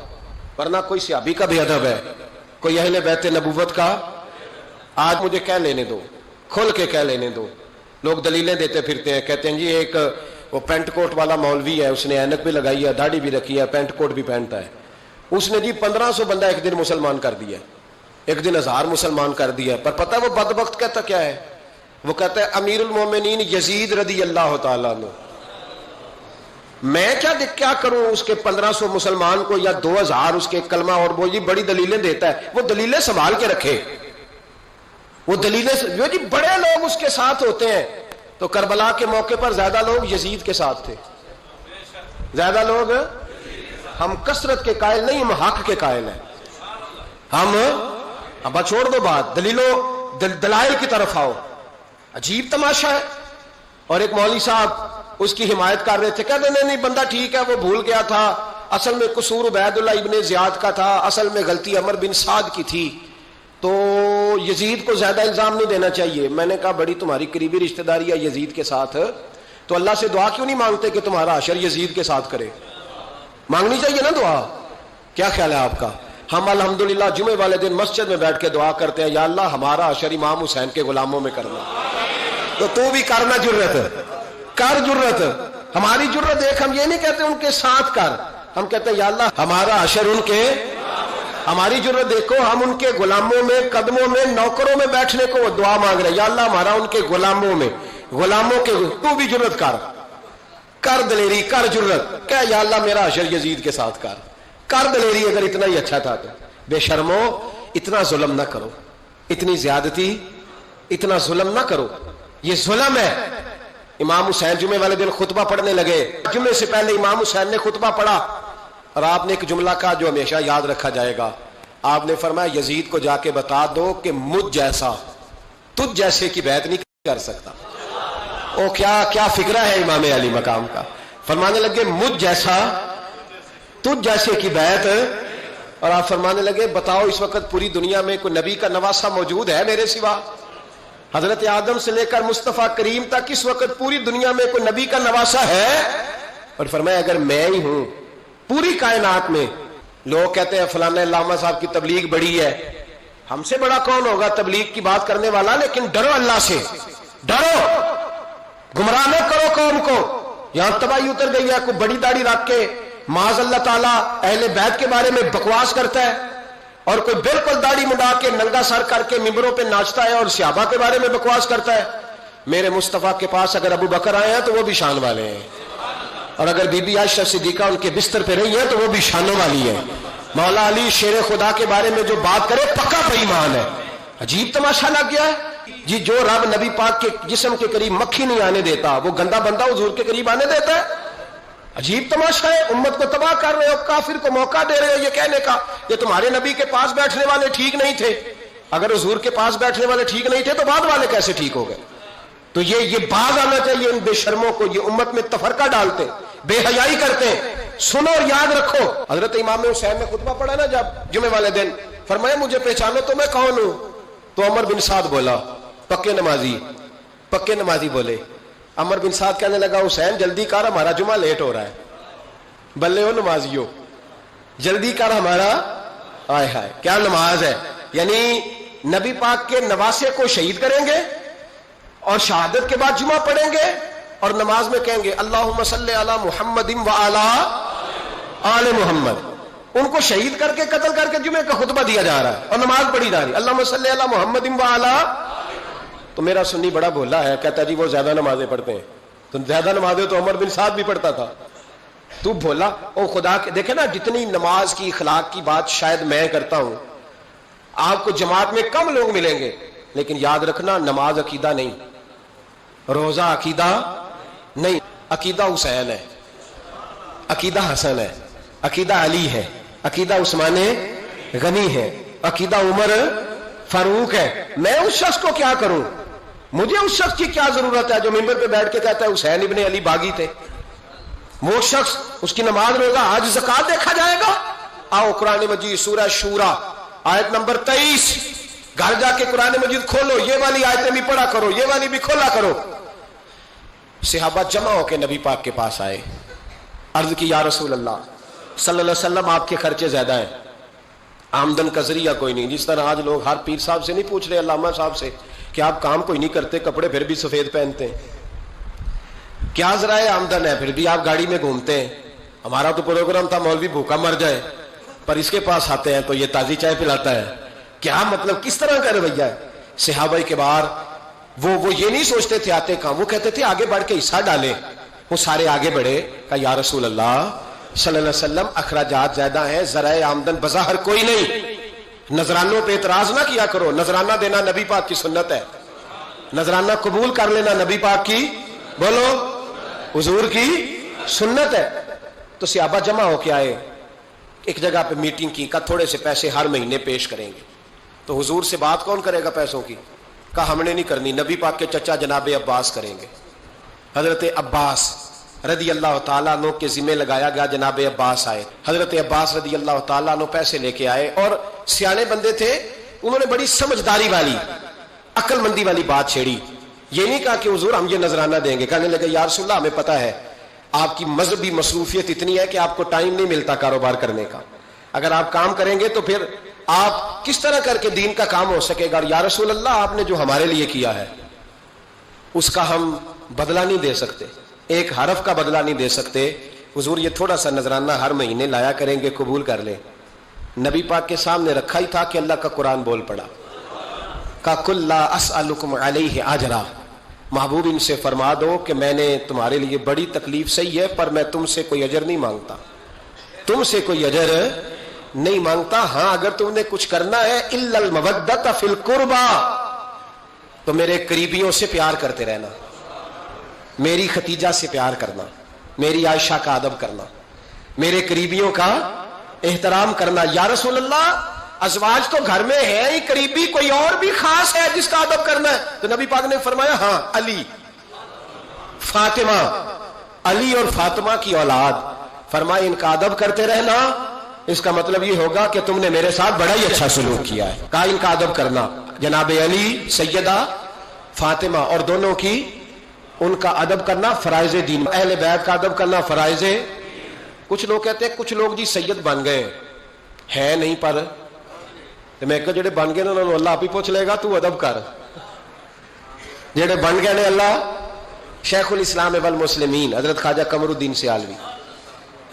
वरना कोई सहाबी का भी अदब है, कोई अहले बैत नबूवत का। आज मुझे कह लेने दो, खुल के कह लेने दो। लोग दलीलें देते फिरते हैं, कहते हैं जी एक वो पेंट कोट वाला मौलवी है, उसने ऐनक भी लगाई है, दाढ़ी भी रखी है, पेंट कोट भी पहनता है, उसने जी 1500 बंदा एक दिन मुसलमान कर दिया, एक दिन 1000 मुसलमान कर दिया। पर पता है वो बदबख्त कहता क्या है? वो कहता है अमीरुल मोमिनीन यजीद रदी अल्लाह तआला अन्हु। मैं क्या करूं उसके 1500 मुसलमान को या 2000 उसके कलमा, और वो जी बड़ी दलीलें देता है। वो दलीलें संभाल के रखे, वो दलीलें जो जी बड़े लोग उसके साथ होते हैं। तो करबला के मौके पर ज्यादा लोग यजीद के साथ थे, ज्यादा लोग। हम कसरत के कायल नहीं, हम हक के कायल हैं। हम अब छोड़ दो बात, दलाइल की तरफ आओ। अजीब तमाशा है। और एक मौलवी साहब उसकी हिमायत कर रहे थे, कहते नहीं बंदा ठीक है, वो भूल गया था, असल में कसूर उबैदुल्लाह इब्ने ज़ियाद का था, असल में गलती अमर बिन साद की थी, तो यजीद को ज्यादा इल्जाम नहीं देना चाहिए। मैंने कहा बड़ी तुम्हारी करीबी रिश्तेदारी है यजीद के साथ, तो अल्लाह से दुआ क्यों नहीं मांगते कि तुम्हारा अशर यजीद के साथ करे? मांगनी चाहिए ना दुआ। क्या ख्याल है आपका? हम अल्हम्दुलिल्लाह जुमे वाले दिन मस्जिद में बैठ के दुआ करते हैं, या अल्लाह हमारा अशर इमाम हुसैन के गुलामों में करना। तो तू भी करना, जुर्रत कर, जुर्रत हमारी जुर्रत देख। हम ये नहीं कहते उनके साथ कर, हम कहते हैं या अल्लाह हमारा अशर उनके। हमारी जरूरत देखो, हम उनके गुलामों में, कदमों में, नौकरों में बैठने को वो दुआ मांग रहे हैं, या अल्लाह हमारा उनके गुलामों में, गुलामों के तू भी जरूरत कर दलेरी, कर जरूरत क्या, या अल्लाह मेरा हशर यजीद के साथ कर दलेरी। अगर इतना ही अच्छा था तो बेशर्मो इतना जुल्म ना करो, इतनी ज्यादती, इतना जुल्म ना करो, ये जुल्म है। इमाम हुसैन जुमे वाले दिन खुतबा पढ़ने लगे, जुमे से पहले इमाम हुसैन ने खुतबा पढ़ा और आपने एक जुमला कहा जो हमेशा याद रखा जाएगा। आपने फरमाया यजीद को जाके बता दो कि मुझ जैसा तुझ जैसे की बैत नहीं कर सकता। ओ क्या फिक्रा है इमाम अली मकाम का। फरमाने लगे मुझ जैसा तुझ जैसे की बैत, और आप फरमाने लगे बताओ इस वक्त पूरी दुनिया में कोई नबी का नवासा मौजूद है मेरे सिवा? हजरत आदम से लेकर मुस्तफा करीम तक इस वक्त पूरी दुनिया में कोई नबी का नवासा है? और फरमाया अगर मैं ही हूं पूरी कायनात में। लोग कहते हैं फलाना लामा साहब की तबलीग बड़ी है, हमसे बड़ा कौन होगा तबलीग की बात करने वाला? लेकिन डरो अल्लाह से, डरो, गुमराह न करो कौम को। यहां तबाही उतर गई है, कोई बड़ी दाढ़ी रख के माज अल्लाह ताला अहले बैत के बारे में बकवास करता है, और कोई बिल्कुल दाढ़ी मुंडा के नंगा सर करके मिंबरों पे नाचता है और सहाबा के बारे में बकवास करता है। मेरे मुस्तफा के पास अगर अबू बकर आए हैं तो वो भी शान वाले हैं, और अगर बीबी आयशा सिद्दीका उनके बिस्तर पे रही है तो वो भी शानों वाली है। मौला अली शेर खुदा के बारे में जो बात करे पक्का बेईमान है। अजीब तमाशा लग गया है जी। जो रब नबी पाक के जिस्म के करीब मक्खी नहीं आने देता, वो गंदा बंदा हुजूर के करीब आने देता है? अजीब तमाशा है। उम्मत को तबाह कर रहे हो, काफिर को मौका दे रहे हो ये कहने का ये तुम्हारे नबी के पास बैठने वाले ठीक नहीं थे। अगर हुजूर के पास बैठने वाले ठीक नहीं थे तो बाद वाले कैसे ठीक हो गए? तो ये बाज आना चाहिए इन बेशर्मों को। ये उम्मत में तफरका डालते, बेहयाई करते। सुनो और याद रखो, हजरत इमाम हुसैन ने खुतबा पढ़ा ना जब जुमे वाले दिन, फरमाया मुझे पहचानो तो मैं कौन हूं? तो अमर बिन साद बोला, पक्के नमाजी बोले। अमर बिन साद कहने लगा हुसैन जल्दी कर, हमारा जुमा लेट हो रहा है। बल्ले हो नमाजियो, जल्दी कर हमारा। आय हाय क्या नमाज है। यानी नबी पाक के नवासे को शहीद करेंगे और शहादत के बाद जुमा पढ़ेंगे और नमाज में कहेंगे अल्लाहुम्मा सल्ली अला मुहम्मदिन व अला आले मुहम्मद। उनको शहीद करके कत्ल करके जुमे का खुतबा दिया जा रहा है और नमाज पढ़ी जा रही है अल्लाहुम्मा सल्ली अला मुहम्मदिन व अला। तो मेरा सुन्नी बड़ा भोला है, कहता जी वो ज्यादा नमाजें पढ़ते हैं। तो ज्यादा नमाजें तो उमर बिन साद भी पढ़ता था। तू भोला ओ खुदा के। देखे ना जितनी नमाज की इखलाक की बात शायद मैं करता हूं, आपको जमात में कम लोग मिलेंगे, लेकिन याद रखना नमाज अकीदा नहीं, रोजा अकीदा नहीं। अकीदा हुसैन है, अकीदा हसन है, अकीदा अली है, अकीदा उस्मान गनी है, अकीदा उमर फारूक है। मैं उस शख्स को क्या करूं? मुझे उस शख्स की क्या जरूरत है जो मिंबर पे बैठ के कहता है हुसैन इब्ने अली बागी थे? वो शख्स, उसकी नमाज रोजा आज ज़कात देखा जाएगा। आओ कुरान मजीद सूरह शूरा आयत नंबर 23, घर जाके कुरान मजीद खोलो, ये वाली आयतें भी पढ़ा करो, ये वाली भी खोला करो। सहाबा जमा होकर नबी पाक के पास आए, अर्ज की या रसूल अल्लाह सल्लल्लाहु अलैहि वसल्लम आपके खर्चे ज्यादा है, आमदन का जरिया कोई नहीं। जिस तरह आज लोग हर पीर साहब से नहीं पूछ रहे, अल्लामा साहब से कि आप काम कोई नहीं करते, कपड़े फिर भी सफेद पहनते हैं, क्या जराए आमदन है, फिर भी आप गाड़ी में घूमते हैं। हमारा तो प्रोग्राम था मौलवी भूखा मर जाए, पर इसके पास आते हैं तो ये ताजी चाय पिलाता है। क्या मतलब, किस तरह का रवैया है? सहाबा के बाहर वो ये नहीं सोचते थे आते कहां, वो कहते थे आगे बढ़ के हिस्सा डाले। वो सारे आगे बढ़े, कहा या रसूल अल्लाह सल्लल्लाहु अलैहि वसल्लम अखराजात ज्यादा है, जराए आमदन बज़ाहिर कोई नहीं। नजरानों पे एतराज ना किया करो, नजराना देना नबी पाक की सुन्नत है, नजराना कबूल कर लेना नबी पाक की, बोलो हुजूर की सुन्नत है। तो सहाबा जमा होके आए, एक जगह पे मीटिंग की, का थोड़े से पैसे हर महीने पेश करेंगे। तो हुजूर से बात कौन करेगा पैसों की? कहा हमने नहीं करनी, नबी पाक के चचा जनाब अब्बास करेंगे। हजरत अब्बास रदी अल्लाह ताला अन्हु के जिम्मे लगाया गया, जनाब अब्बास आए। हजरत अब्बास रदी अल्लाह ताला अन्हु पैसे लेके आए और सियाने बंदे थे, उन्होंने बड़ी समझदारी वाली अक्लमंदी वाली बात छेड़ी। ये नहीं कहा कि हुजूर हम ये नजराना देंगे, कहने लगे या रसूल अल्लाह हमें पता है आपकी मजहबी मसरूफियत इतनी है कि आपको टाइम नहीं मिलता कारोबार करने का, अगर आप काम करेंगे तो फिर आप किस तरह करके दीन का काम हो सकेगा। और या रसूल अल्लाह आपने जो हमारे लिए किया है उसका हम बदला नहीं दे सकते, एक हरफ का बदला नहीं दे सकते। हुजूर ये थोड़ा सा नजराना हर महीने लाया करेंगे, कबूल कर ले। नबी पाक के सामने रखा ही था कि अल्लाह का कुरान बोल पड़ा। का कुल्ला अस्अलुकुम अलैहि अजरा, महबूब इनसे फरमा दो कि मैंने तुम्हारे लिए बड़ी तकलीफ सही है, पर मैं तुमसे कोई अजर नहीं मांगता, तुमसे कोई अजर नहीं मांगता। हाँ, अगर तुमने कुछ करना है इल्लल मवद्दत फिल कुर्बा, तो मेरे करीबियों से प्यार करते रहना, मेरी खतीजा से प्यार करना, मेरी आयशा का अदब करना, मेरे करीबियों का एहतराम करना। या रसूल अल्लाह, अज़वाज तो घर में है ही, करीबी कोई और भी खास है जिसका अदब करना है? तो नबी पाक ने फरमाया हाँ, अली, फातिमा, अली और फातिमा की औलाद। फरमाया इनका अदब करते रहना, इसका मतलब ये होगा कि तुमने मेरे साथ बड़ा ही अच्छा सलूक किया है। कहा इनका अदब करना, जनाब अली, सैयदा फातिमा, और दोनों की उनका अदब करना फराइज़े दीन, अहले बैत का अदब करना फराइज़े। कुछ लोग कहते हैं कुछ लोग जी सैयद बन गए है नहीं, पर तो मैं जेडे बन गए उन्होंने अल्लाह आप ही पूछ लेगा, तू अदब कर। जेडे बन गए ने अल्लाह, शेखुल इस्लाम वल मुस्लिमीन हजरत ख्वाजा कमरुद्दीन सियालवी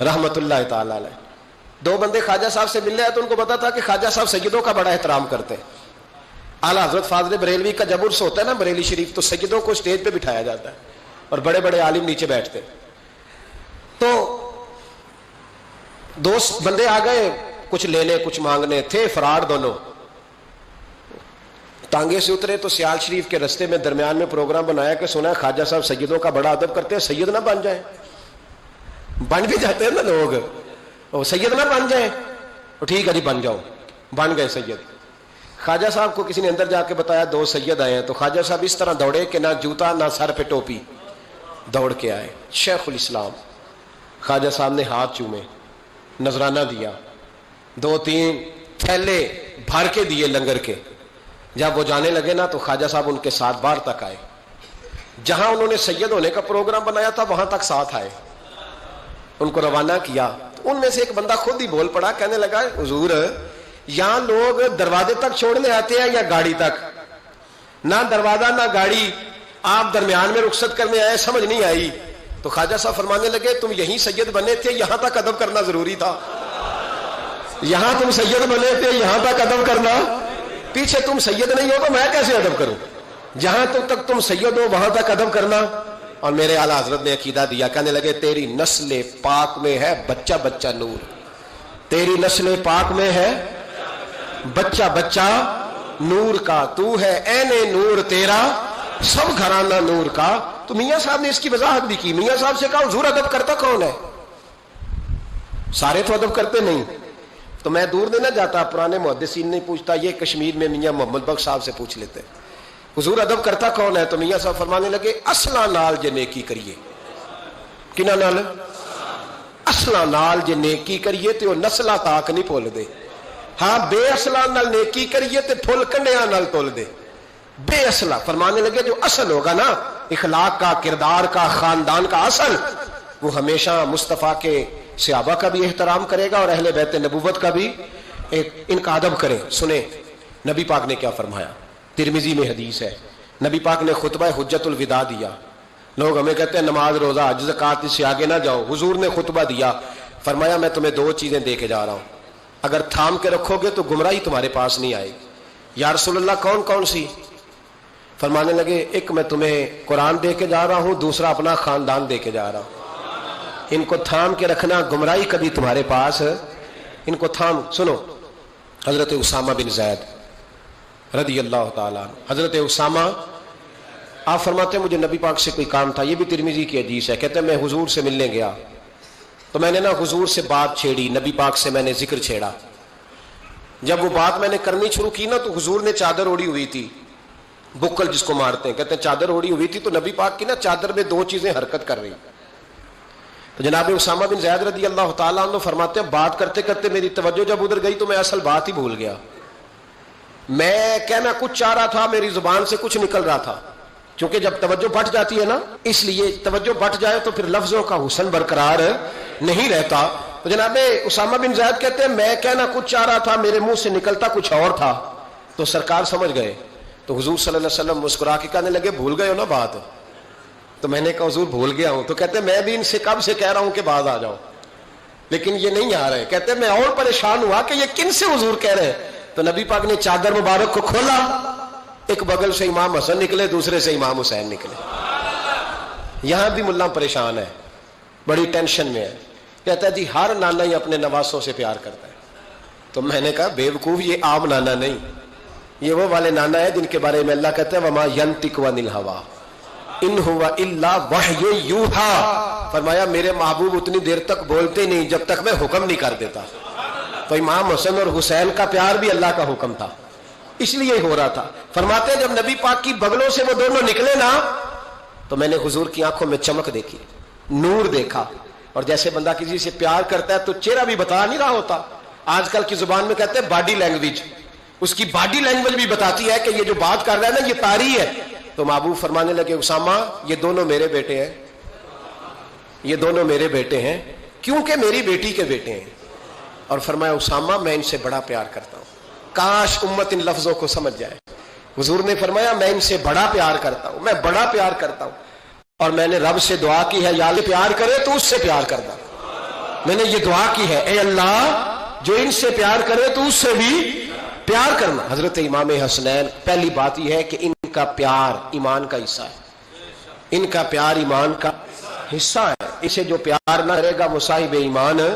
रहमतुल्लाह ताला अलैह, दो बंदे ख्वाजा साहब से मिलने आए तो उनको पता था कि ख्वाजा साहब सैयदों का बड़ा एहतराम करते हैं। आला हजरत फाज़िल बरेलवी का जब उर्स होता है ना बरेली शरीफ, तो सैयदों को स्टेज पे बिठाया जाता है और बड़े बड़े आलिम नीचे बैठते। तो दो बंदे आ गए, कुछ लेने कुछ मांगने, थे फरार दोनों। टांगे से उतरे तो सियाल शरीफ के रस्ते में दरमियान में प्रोग्राम बनाया कि सुना ख्वाजा साहब सैयदों का बड़ा अदब करते हैं, सैयद ना बन जाए। बन भी जाते हैं ना लोग, वो सैयद ना बन जाए, तो ठीक है जी बन जाओ। बन गए सैयद। ख्वाजा साहब को किसी ने अंदर जाके बताया दो सैयद आए हैं, तो ख्वाजा साहब इस तरह दौड़े कि ना जूता ना सर पे टोपी, दौड़ के आए। शेखुल इस्लाम ख्वाजा साहब ने हाथ चूमे, नजराना दिया, दो तीन थैले भर के दिए लंगर के। जब वो जाने लगे ना तो ख्वाजा साहब उनके साथ बाहर तक आए, जहां उन्होंने सैयद होने का प्रोग्राम बनाया था वहां तक साथ आए, उनको रवाना किया। तो उनमें से एक बंदा खुद ही बोल पड़ा, कहने लगा हुजूर यहां लोग दरवाजे तक छोड़ने आते हैं या गाड़ी तक? ना दरवाजा ना गाड़ी, आप दरमियान में रुखसत करने आए, समझ नहीं आई। तो ख्वाजा साहब फरमाने लगे तुम यहीं सैयद बने थे, यहां तक अदब करना जरूरी था। यहां तुम सैयद बने थे, यहां तक अदब करना, पीछे तुम सैयद नहीं हो तो मैं कैसे अदब करूं? जहां तक तुम सैयद हो वहां तक अदब करना। और मेरे आला हजरत ने अकीदा दिया, कहने लगे तेरी नस्ल पाक में है बच्चा बच्चा नूर, तेरी नस्ल पाक में है बच्चा बच्चा नूर का, तू है ऐने नूर तेरा सब घराना नूर का। तो मियां साहब ने इसकी वजाहत भी की। मियां साहब से कहा हुजूर अदब करता कौन है? सारे तो अदब करते नहीं। तो मैं दूर नहीं ना जाता, पुराने मुहद्दिसीन नहीं पूछता, ये कश्मीर में मियां मोहम्मद बख्श साहब से पूछ लेते हुजूर अदब करता कौन है? तो मियां साहब फरमाने लगे असला नाल जे नेकी करिए। किना नाल? असला नाल जे नेकी करिए तो नस्ला ताक नहीं भुल दे। हाँ, बेअसला नाल नेकी करिए तो फुल कंडिया नाल तोल दे। बेअसला फरमाने लगे जो असल होगा ना, इखलाक का, किरदार का, खानदान का असल, वो हमेशा मुस्तफ़ा के सहाबा का भी एहतराम करेगा और अहले बैत नबूवत का भी इनका अदब करे। सुने नबी पाक ने क्या फरमाया, तिरमिजी में हदीस है। नबी पाक ने खुतबा हुज्जतुल विदा दिया। लोग हमें कहते हैं नमाज रोजा हज ज़कात से आगे ना जाओ, हुजूर ने खुतबा दिया, फरमाया मैं तुम्हें दो चीजें दे के जा रहा हूं, अगर थाम के रखोगे तो गुमराही तुम्हारे पास नहीं आएगी। या रसूलल्लाह कौन कौन सी? फरमाने लगे एक मैं तुम्हें कुरान दे के जा रहा हूं, दूसरा अपना खानदान दे के जा रहा हूं। इनको थाम के रखना, गुमराही कभी तुम्हारे पास, इनको थाम। सुनो हजरत उसामा बिन जैद रदी अल्लाह ताला, हजरत उसामा आप फरमाते हैं मुझे नबी पाक से कोई काम था, ये भी तिरमिजी की हदीस है। कहते हैं मैं हुजूर से मिलने गया तो मैंने ना हुजूर से बात छेड़ी, नबी पाक से मैंने जिक्र छेड़ा। जब वो बात मैंने करनी शुरू की ना तो हुजूर ने चादर ओढ़ी हुई थी, बुक्कल जिसको मारते हैं, कहते हैं चादर ओढ़ी हुई थी, तो नबी पाक की ना चादर में दो चीजें हरकत कर रही। तो जनाब उसामा बिन ज़ैद रदी अल्लाह ताला अन्हु फरमाते हैं बात करते करते मेरी तवज्जो जब उधर गई तो मैं असल बात ही भूल गया। मैं कहना कुछ चाह रहा था, मेरी जुबान से कुछ निकल रहा था, क्योंकि जब तवज्जो बट जाती है ना, इसलिए तवज्जो बट जाए तो फिर लफ्जों का हुसन बरकरार नहीं रहता। तो जनाब उसामा बिन ज़ैद कहते हैं मैं कहना कुछ चाह रहा था, मेरे मुंह से निकलता कुछ और था। तो सरकार समझ गए। तो हुजूर सल्लल्लाहु अलैहि वसल्लम मुस्कुरा के कहने लगे भूल गए हो ना बात? तो मैंने कहा हुजूर भूल गया हूं। तो कहते मैं भी इनसे कब से कह रहा हूं कि बाद आ जाओ। लेकिन ये नहीं आ रहे। कहते मैं और परेशान हुआ कि ये किन से हुजूर कह रहे हैं। तो नबी पाक ने चादर मुबारक को खोला, एक बगल से इमाम हसन निकले, दूसरे से इमाम हुसैन निकले। यहां भी मुल्ला परेशान है, बड़ी टेंशन में है। कहता है जी हर नाना ही अपने नवासों से प्यार करता है। तो मैंने कहा बेवकूफ, ये आम नाना नहीं, ये वो वाले नाना है जिनके बारे में अल्लाह कहते हैं वमा यंतिकु अनिल हवा इन हुवा इल्ला वह्यु यूहा। फरमाया मेरे महबूब उतनी देर तक बोलते नहीं जब तक मैं हुक्म नहीं कर देता। तो इमाम हसन और हुसैन का प्यार भी अल्लाह का हुक्म था, इसलिए हो रहा था। फरमाते जब नबी पाक की बगलों से वो दोनों निकले ना, तो मैंने हुजूर की आंखों में चमक देखी, नूर देखा। और जैसे बंदा किसी से प्यार करता है तो चेहरा भी बता नहीं रहा होता। आजकल की जुबान में कहते हैं बॉडी लैंग्वेज, उसकी बॉडी लैंग्वेज भी बताती है कि ये जो बात कर रहा है ना ये तारी है। तो महबूब फरमाने लगे उसामा ये दोनों मेरे बेटे हैं, ये दोनों मेरे बेटे हैं क्योंकि मेरी बेटी के बेटे हैं। और फरमाया उसामा मैं इनसे बड़ा प्यार करता हूं, काश उम्मत इन लफ्जों को समझ जाए। हुजूर ने फरमाया मैं इनसे बड़ा प्यार करता हूं, मैं बड़ा प्यार करता हूं। और मैंने रब से दुआ की है या अल्लाह प्यार करे तो उससे प्यार करना। मैंने ये दुआ की है ए अल्लाह जो इनसे प्यार करे तो उससे भी प्यार करना। हजरत इमाम हसनैन, पहली बात यह है कि इनका प्यार ईमान का हिस्सा है, इनका प्यार ईमान का हिस्सा है। इसे जो प्यार ना करेगा वो साहिब ईमान।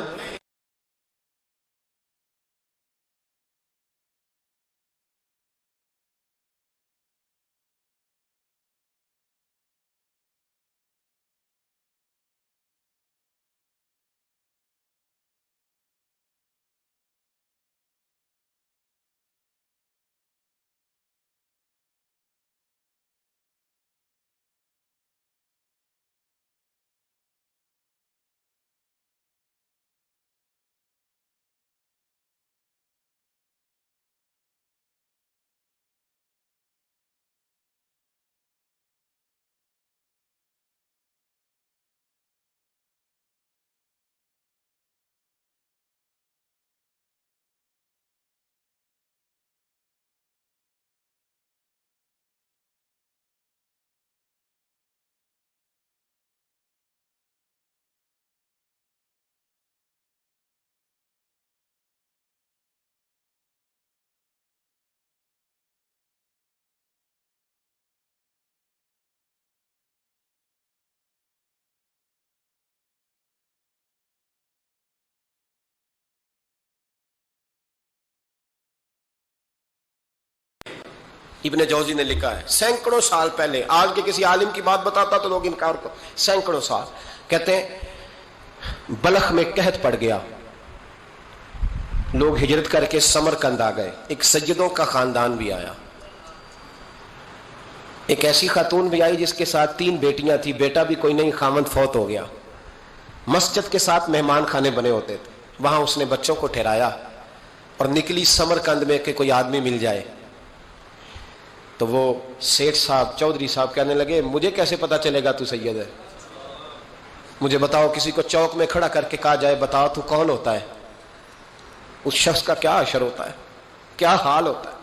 इब्ने जौजी ने लिखा है सैकड़ों साल पहले, आज के किसी आलिम की बात बताता तो लोग इनकार को, सैकड़ों साल। कहते हैं बलख में कहत पड़ गया, लोग हिजरत करके समरकंद आ गए, एक सैयदों का खानदान भी आया, एक ऐसी खातून भी आई जिसके साथ 3 बेटियां थी, बेटा भी कोई नहीं, खामंद फौत हो गया। मस्जिद के साथ मेहमान खाने बने होते थे, वहां उसने बच्चों को ठहराया और निकली समरकंद में कि कोई आदमी मिल जाए। तो वो सेठ साहब, चौधरी साहब कहने लगे मुझे कैसे पता चलेगा तू सैयद है, मुझे बताओ, किसी को चौक में खड़ा करके कहा जाए बताओ तू कौन होता है, उस शख्स का क्या असर होता है, क्या हाल होता है,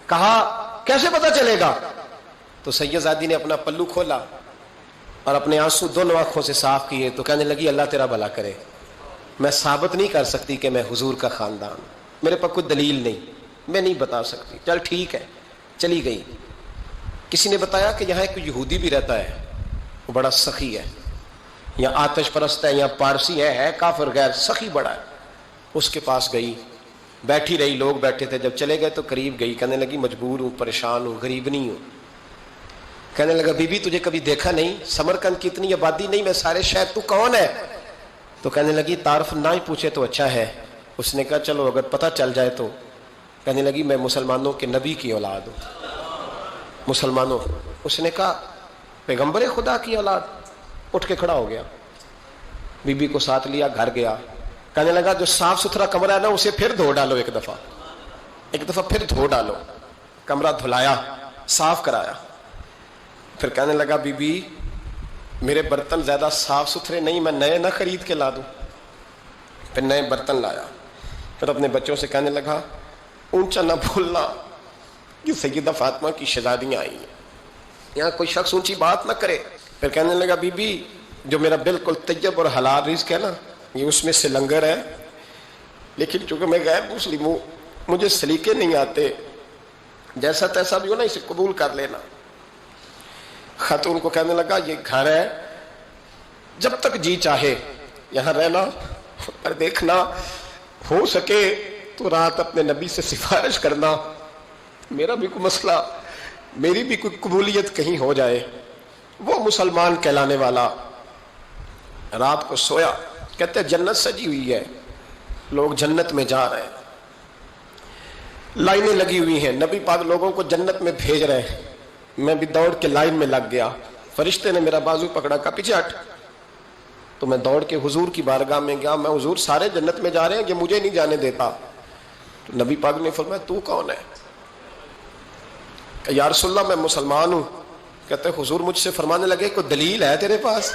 कहा कैसे पता चलेगा। तो सैयदजादी ने अपना पल्लू खोला और अपने आंसू दोनों आंखों से साफ किए, तो कहने लगी अल्लाह तेरा भला करे, मैं साबित नहीं कर सकती कि मैं हुजूर का खानदान, मेरे पास कोई दलील नहीं, मैं नहीं बता सकती। चल ठीक है, चली गई। किसी ने बताया कि यहाँ एक यहूदी भी रहता है, वो बड़ा सखी है, या आतिश परस्त है, या पारसी है काफिर गैर, सखी बड़ा है। उसके पास गई, बैठी रही, लोग बैठे थे, जब चले गए तो करीब गई, कहने लगी मजबूर हूँ, परेशान हूँ, गरीब नहीं हूँ। कहने लगा बीबी तुझे कभी देखा नहीं, समरकंद की इतनी आबादी नहीं, मैं सारे शहर, तू कौन है। तो कहने लगी तारफ ना ही पूछे तो अच्छा है। उसने कहा चलो अगर पता चल जाए तो। कहने लगी मैं मुसलमानों के नबी की औलाद हूँ, मुसलमानों। उसने कहा पैगंबर खुदा की औलाद। उठ के खड़ा हो गया, बीबी को साथ लिया, घर गया। कहने लगा जो साफ सुथरा कमरा है ना उसे फिर धो डालो, एक दफा फिर धो डालो। कमरा धुलाया, साफ कराया। फिर कहने लगा बीबी मेरे बर्तन ज्यादा साफ सुथरे नहीं, मैं नए ना खरीद के ला दूं। फिर नए बर्तन लाया। फिर अपने बच्चों से कहने लगा ऊंचा ना बोलना, ये सैयदा फातिमा की शहजादियां आई हैं, यहाँ कोई शख्स ऊंची बात ना करे। फिर कहने लगा बीबी जो मेरा बिल्कुल तैयब और हलाल रिज़्क़ है ना ये उसमें से लंगर है, लेकिन चूंकि मैं गैर मुस्लिम हूँ, मुझे सलीके नहीं आते, जैसा तैसा भी हो ना इसे कबूल कर लेना। खातून को कहने लगा ये घर है, जब तक जी चाहे यहाँ रहना, पर देखना हो सके तो रात अपने नबी से सिफारिश करना, मेरा भी कोई मसला, मेरी भी कोई कबूलियत कहीं हो जाए। वो मुसलमान कहलाने वाला रात को सोया। कहते हैं जन्नत सजी हुई है, लोग जन्नत में जा रहे हैं, लाइनें लगी हुई हैं, नबी पाक लोगों को जन्नत में भेज रहे हैं। मैं भी दौड़ के लाइन में लग गया, फरिश्ते ने मेरा बाजू पकड़ा, का पीछे हट। तो मैं दौड़ के हुजूर की बारगाह में गया, मैं हुजूर सारे जन्नत में जा रहे हैं, ये मुझे नहीं जाने देता। तो नबी पाक ने फरमाया तू कौन है? या रसूलल्लाह मैं मुसलमान हूं। कहते हुजूर मुझसे फरमाने लगे कोई दलील है तेरे पास,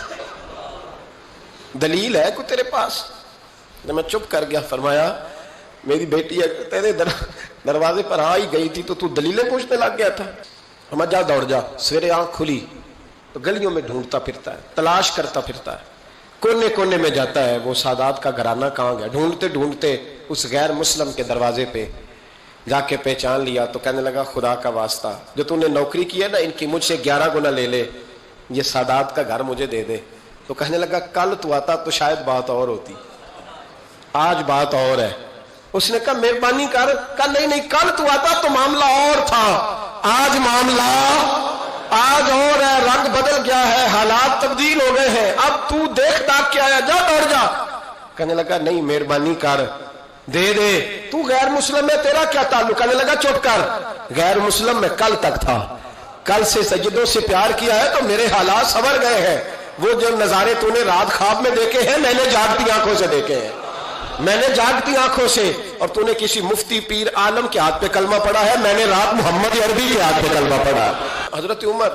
दलील है कोई तेरे पास? जब मैं चुप कर गया, फरमाया मेरी बेटी तेरे दरवाजे पर आ ही गई थी तो तू दलीलें पूछने लग गया था। हम जा दौड़ जा। सवेरे आंख खुली तो गलियों में ढूंढता फिरता है, तलाश करता फिरता है, कोने कोने में जाता है वो सादात का घराना कहाँ गया। ढूंढते ढूंढते उस गैर मुस्लिम के दरवाजे पे जाके पहचान लिया। तो कहने लगा खुदा का वास्ता, जो तूने नौकरी की है ना इनकी, मुझसे 11 गुना ले ले, ये सादात का घर मुझे दे दे। तो कहने लगा कल तू आता तो शायद बात और होती, आज बात और है। उसने कहा मेहरबानी कर। कहा नहीं नहीं, कल तू आता तो मामला और था, आज मामला आज और है, रंग बदल गया है, हालात तब्दील हो गए हैं, अब तू देख दाख के आया, जा दौड़ जा। कहने लगा नहीं मेहरबानी कर, दे दे, तू गैर मुस्लिम है, तेरा क्या ताल्लुक? कहने लगा चुप कर, गैर मुस्लिम में कल तक था, कल से सज्जदों से प्यार किया है तो मेरे हालात संवर गए हैं। वो जो नजारे तूने रात ख्वाब में देखे हैं मैंने जागती आंखों से देखे हैं, मैंने जागती आंखों से। और तूने किसी मुफ्ती पीर आलम के हाथ पे कलमा पढ़ा है, मैंने रात मोहम्मद अरबी के हाथ पे कलमा पढ़ा। हजरत उमर